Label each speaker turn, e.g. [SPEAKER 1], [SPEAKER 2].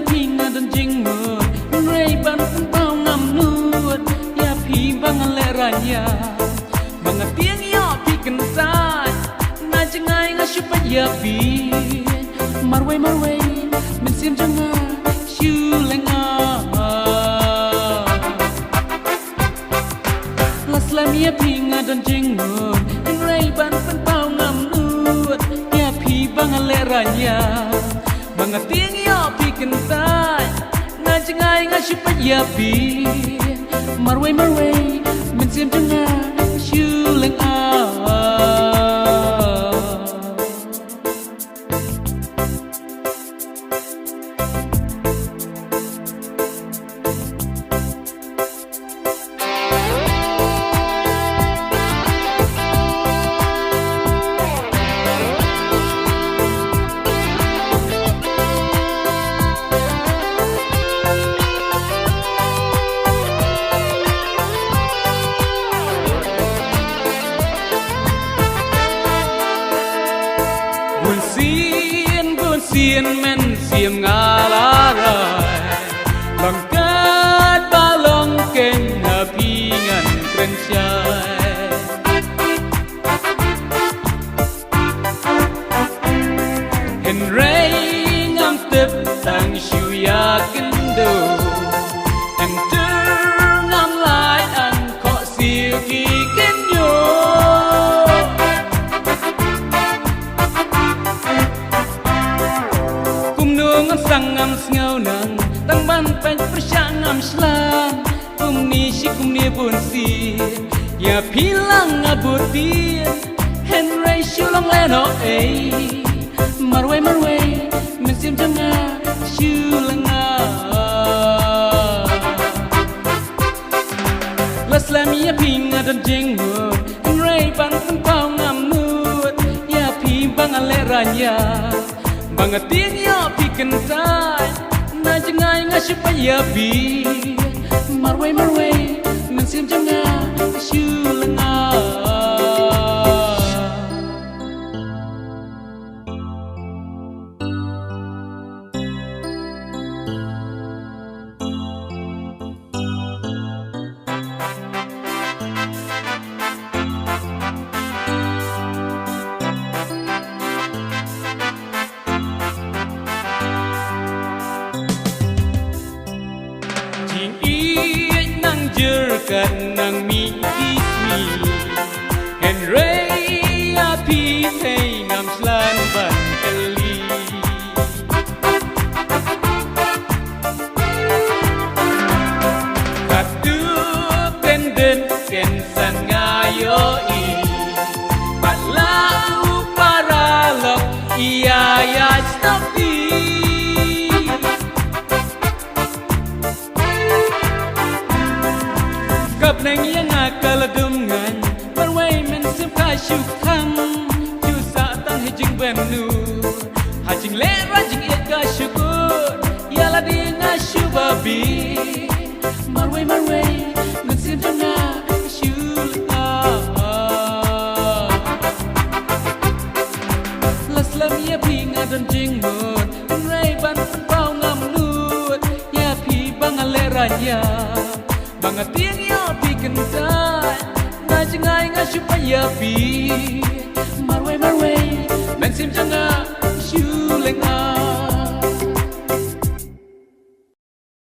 [SPEAKER 1] ya pinga dan jing mood Ray ban pun pau ngam nuot Ya pi bangan le ranya Banga tiang yo pi kensai Na jengai ngasupa ya pi Marway Min sim janga Shu lenga La slem ya pinga dan jing mood Ray ban pun pau ngam nuot Ya pi bangan le ranya Banga tiang yo pi kensai Na jengai ngasupa ya pi Marway Min sim janga Shu lenga Buồn xiên men xiêm ngà lá rời Bằng kết ba lông kênh ngà phi ngàn kênh trời Hình rây ngắm tiếp tăng siêu ya kinh đồ Em tư ngắm lại ăn khó siêu kỳ kinh nhô Ngam sang ngam ngau nang tang ban pen persang ngam slam kumni bun si ya pilang abuti henry shulong leno marway min sim janga shulanga la slam ya pinga dan jengmu henry ban pau ngam nut ya pi bang ale ranya Banga tiang yo pi kensai Na jengai ngasupa ya pi Marway Min sim janga Shu lenga Kan nang mi kiss me and ray a pi hey ngam slan ban kali katu tenden ken san ngayo i pala para lo iya ya stop Nang yang akal dungan Marway min sim ka syukam Chu sa tan hijing benu Hajing le rajing it ka syukur Yala di nga syubabi Marway min sim janga syulka La slam ya pinga dan jing mood Ray ban pau ngam nut Ya pi bangal le ranya Banga tiang yo pi kensai Na jengai ngasupa ya pi